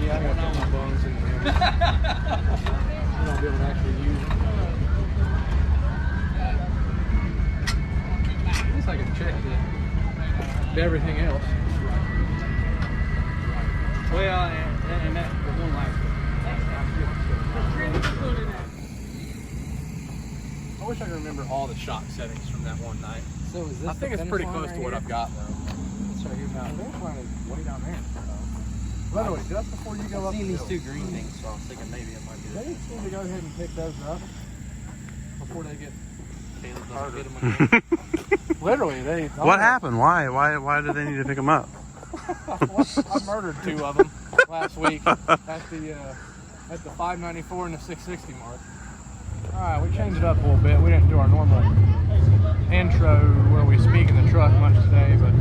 Yeah, I gotta put my bungs in there. I'm not be able to actually use it. At least I can check everything else. Well, and that the one last one. I wish I could remember all the shot settings from that one night. So is this I think it's pretty close to what I've got though. Let's try here now. Finish line is way down there. Literally, just before you go up. I've seen these two green things, so I was thinking maybe it might be They this. need to go ahead and pick those up before they get harder. Literally, they. What happened? Why did they need to pick them up? I murdered 2 of them last week at the 594 and the 660 mark. All right, we changed it up a little bit. We didn't do our normal intro where we speak in the truck much today, but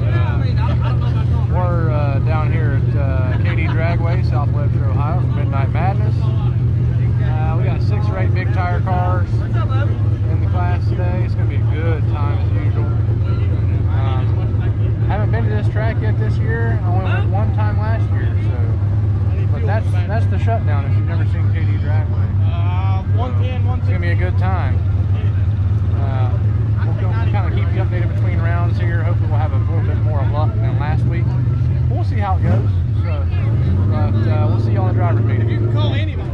we're down here at KD Dragway, South Webster, Ohio, for Midnight Madness. We got 6 or 8 big tire cars in the class today. It's going to be a good time as usual. Haven't been to this track yet this year. I only went one time last year, so. But that's the shutdown if you've never seen KD Dragway. 110, 110. It's going to be a good time. We'll kind of keep you updated between rounds here. Hopefully we'll have a little bit more luck than last week. We'll see how it goes. So, but we'll see you on the driver's meeting. You can call anybody.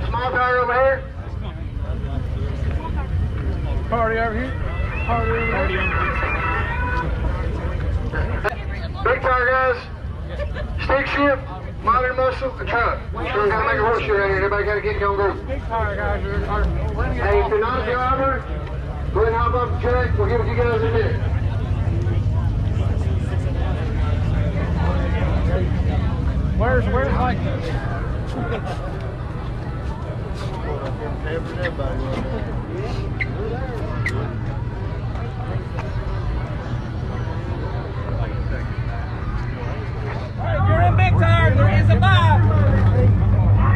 Small tire over here. Party over here. Party over here. Big tire guys. Stick shift, modern muscle, a truck. Sure, we gotta make a horseshoe right here. Everybody gotta get going go. Big tire guys are Hey, if you're not a driver, go ahead and hop up the truck. We'll give it to you guys in a minute. Where's like You're in big tire. There is a buy.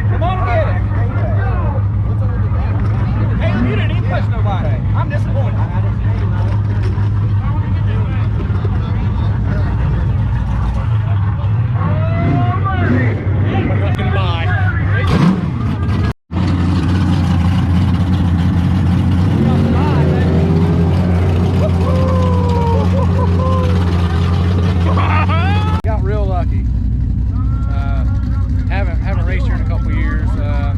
Come on and get it. Caleb, you didn't even push nobody. I'm disappointed. got real lucky. Haven't raced here in a couple years. The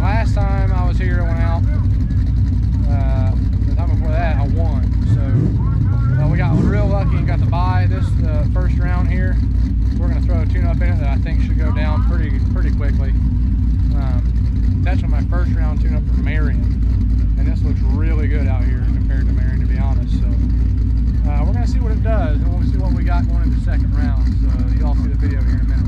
last time I was here, I went out. The time before that, I won. So we got real lucky and got to buy this first round here. We're going to throw a tune-up in it that I think should go down pretty quickly. It's actually my first round tune-up for Marion, and this looks really good out here compared to Marion, to be honest. So we're going to see what it does, and we'll see what we got going into the second round. So you all see the video here in a minute.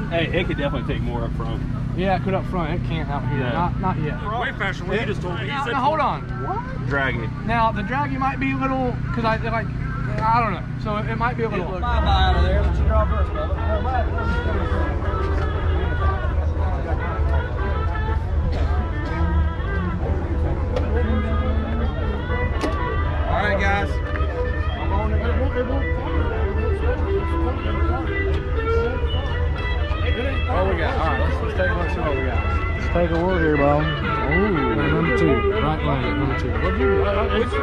Hey, it could definitely take more up front. Yeah, it could up front. It can't out here. Yeah. Not yet. Way faster than you just told me. Now, hold on. What? Draggy. Now the draggy might be a little, because I don't know. So it might be a little. Bye out of there. Let you draw first, brother. All right, guys. I'm on it. take a look here, bro. Ooh, number 2. Right lane, number 2. What'd you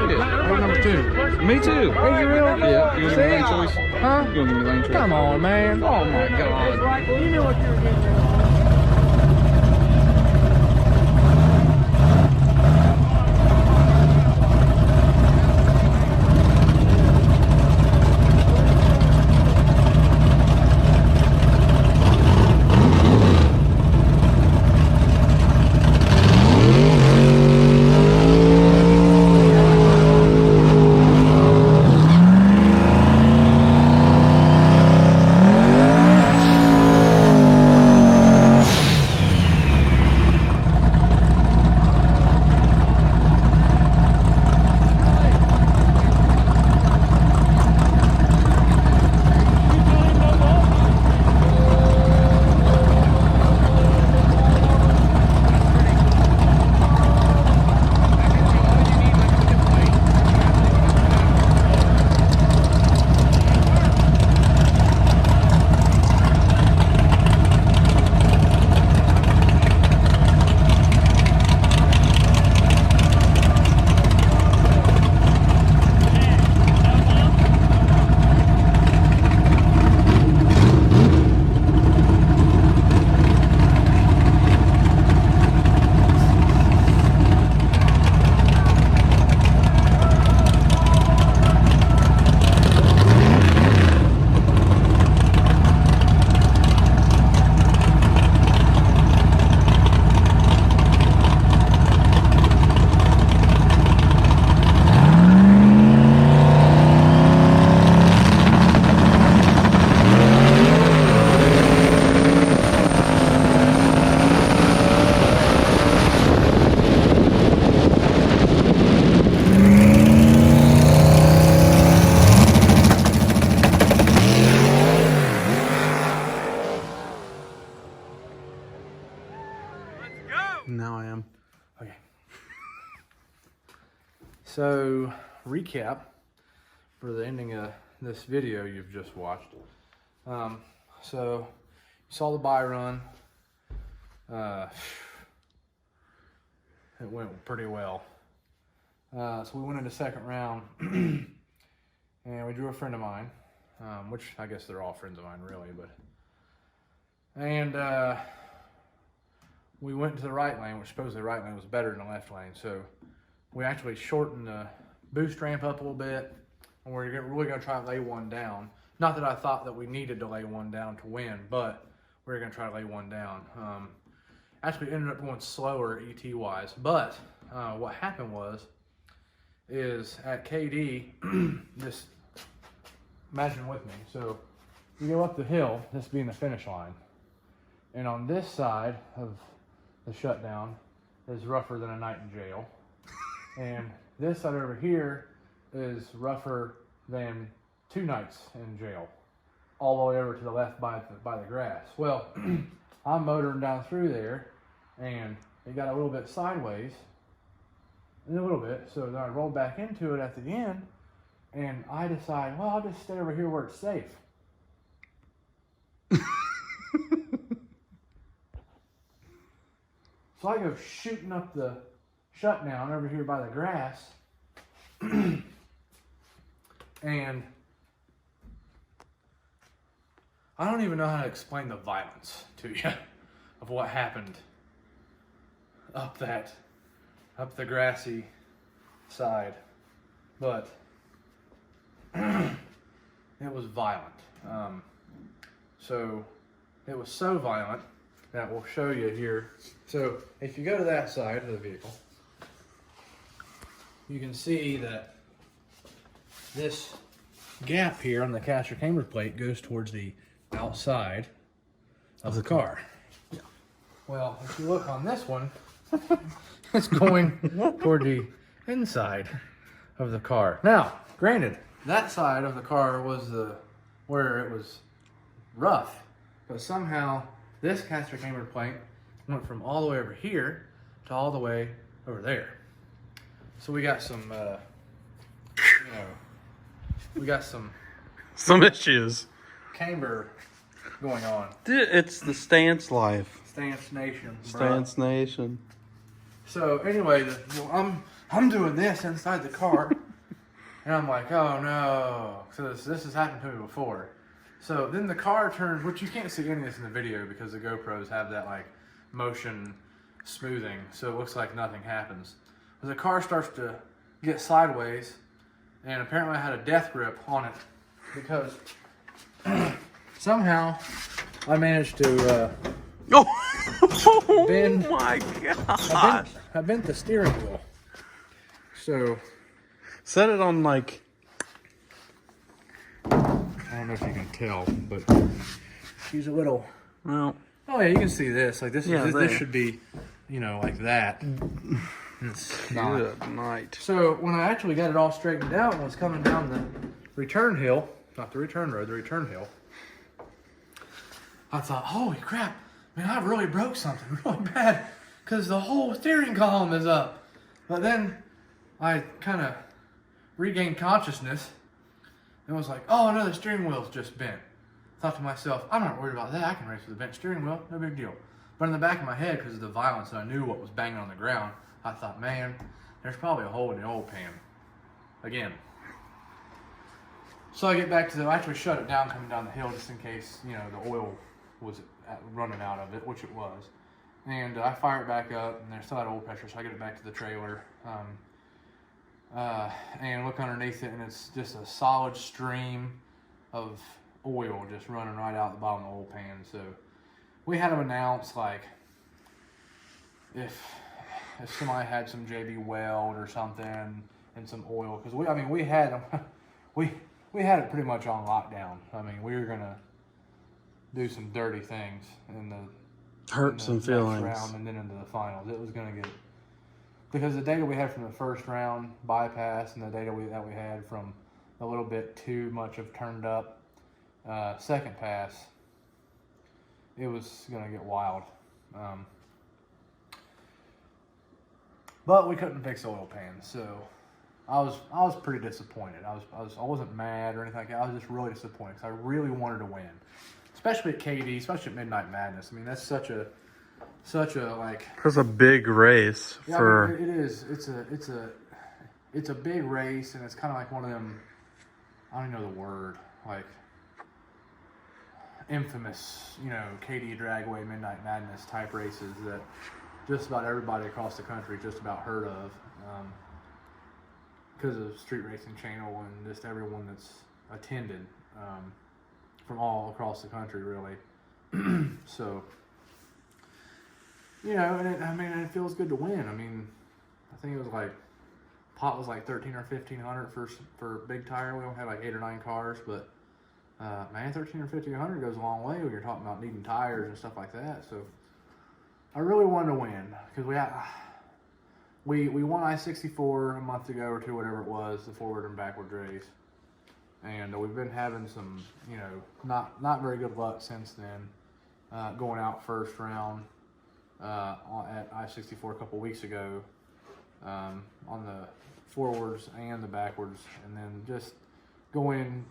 do? Number 2. Me too. Is you really? Yeah. You want me lane choice? Huh? You want me lane choice? Come on, man. Oh my God. You knew what you were getting at. Now I am. Okay. So, recap for the ending of this video you've just watched. So, you saw the buy run. It went pretty well. So we went into second round, and we drew a friend of mine, which I guess they're all friends of mine, really. And we went to the right lane, which supposedly the right lane was better than the left lane. So we actually shortened the boost ramp up a little bit, and we're really going to try to lay one down. Not that I thought that we needed to lay one down to win, but we're going to try to lay one down. Actually ended up going slower ET-wise, but what happened is at KD, just imagine with me. So you go up the hill, this being the finish line, and on this side of the shutdown is rougher than a night in jail, and this side over here is rougher than 2 nights in jail, all the way over to the left by the grass. Well, I'm motoring down through there, and it got a little bit sideways, a little bit, so then I rolled back into it at the end, and I decide, well, I'll just stay over here where it's safe. So I go shooting up the shutdown over here by the grass, and I don't even know how to explain the violence to you of what happened up the grassy side, but it was violent. So it was so violent that we'll show you here. So if you go to that side of the vehicle, you can see that this gap here on the caster camber plate goes towards the outside of the car. Yeah. Well, if you look on this one, it's going toward the inside of the car. Now, granted, that side of the car was where it was rough, but somehow this caster camber plate went from all the way over here to all the way over there. So we got some, Some issues. camber going on. Dude, it's the stance life. Stance Nation. Bro. Stance Nation. So anyway, I'm doing this inside the car, and I'm like, oh no, so this has happened to me before. So then the car turns, which you can't see any of this in the video because the GoPros have that like motion smoothing, so it looks like nothing happens. But the car starts to get sideways, and apparently I had a death grip on it because somehow I managed to Oh bend. my god! I bent the steering wheel. So Set it on like. I don't know if you can tell, but she's a little. Well, Oh yeah, you can see this. Like this, Yeah, this there. should be, like that. It's not. good night. So when I actually got it all straightened out and was coming down the return hill, not the return road, the return hill, I thought, holy crap, man, I really broke something really bad because the whole steering column is up. But then I kind of regained consciousness and was like, oh no, the steering wheel's just bent. Thought to myself, I'm not worried about that. I can race with a bent steering wheel, no big deal. But in the back of my head, because of the violence and I knew what was banging on the ground, I thought, man, there's probably a hole in the oil pan. Again. So I get back to I actually shut it down coming down the hill just in case, the oil was running out of it, which it was. And I fire it back up, and there's still had oil pressure, so I get it back to the trailer. And look underneath it, and it's just a solid stream of oil just running right out the bottom of the oil pan. So we had them announce, like, if somebody had some JB Weld or something and some oil, because we had them, we had it pretty much on lockdown. I mean, we were gonna do some dirty things in the Hurt some next feelings. round and then into the finals. It was gonna get, because the data we had from the first round bypass and the data that we had from a little bit too much of turned up second pass, it was gonna get wild. But we couldn't fix the oil pan, so I was pretty disappointed. I wasn't mad or anything like that. I was just really disappointed because I really wanted to win, especially at KD, especially at Midnight Madness. I mean, that's such a like. That's a big race Yeah, for. I mean, it is. It's a big race, and it's kind of like one of them. I don't even know the word, like infamous, KD Dragway Midnight Madness type races that just about everybody across the country just about heard of, because of Street Racing Channel and just everyone that's attended from all across the country, really. So, and it feels good to win. I mean, I think it was like pot was like 1,300 or 1,500 for big tire. We only had like 8 or 9 cars, but man, 1,300 or 1,500 goes a long way when you're talking about needing tires and stuff like that. So I really wanted to win because we won I-64 a month ago or two, whatever it was, the forward and backward race, and we've been having some not very good luck since then, going out first round at I-64 a couple weeks ago on the forwards and the backwards, and then just going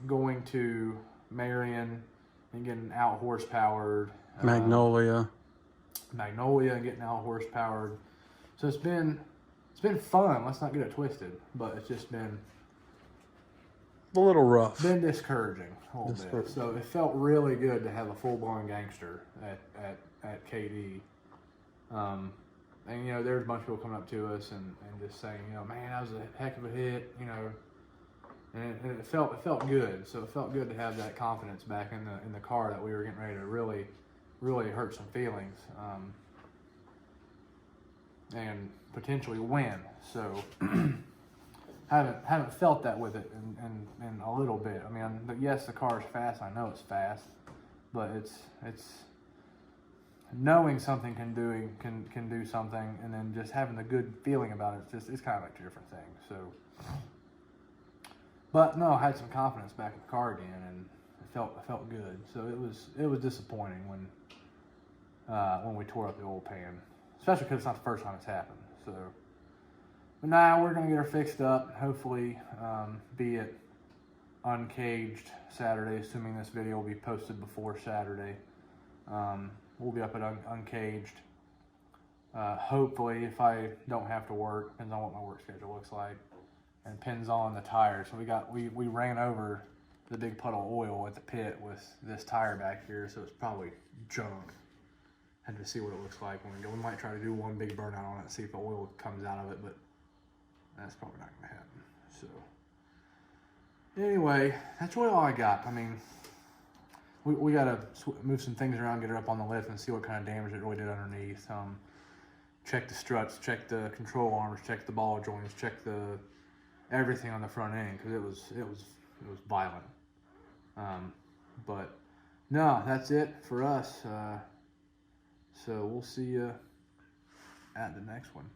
to Marion and getting out horsepowered. Magnolia And getting out horsepowered. So it's been fun. Let's not get it twisted, but it's just been a little rough. been discouraging a little bit. So it felt really good to have a full-blown gangster at KD. And there's a bunch of people coming up to us and just saying, man, that was a heck of a hit, and it felt good. So it felt good to have that confidence back in the car that we were getting ready to really, really hurt some feelings, and potentially win. So haven't felt that with it in a little bit. I mean, yes, the car is fast. I know it's fast, but it's knowing something can do something, and then just having the good feeling about it. It's kind of like two different things. So, but no, I had some confidence back in the car again, and it felt good. So it was disappointing when we tore up the oil pan, especially because it's not the first time it's happened. So, but now we're gonna get her fixed up. Hopefully, be it Uncaged Saturday, assuming this video will be posted before Saturday. We'll be up at Uncaged. Hopefully, if I don't have to work, depends on what my work schedule looks like, and depends on the tire. So we ran over the big puddle of oil at the pit with this tire back here, so it's probably junk. Had to see what it looks like when we go. We might try to do one big burnout on it, see if the oil comes out of it, but that's probably not going to happen. So anyway, that's really all I got. I mean, we got to move some things around, get her up on the lift, and see what kind of damage it really did underneath. Check the struts, check the control arms, check the ball joints, check everything on the front end, because it was violent. But no, that's it for us. So we'll see you at the next one.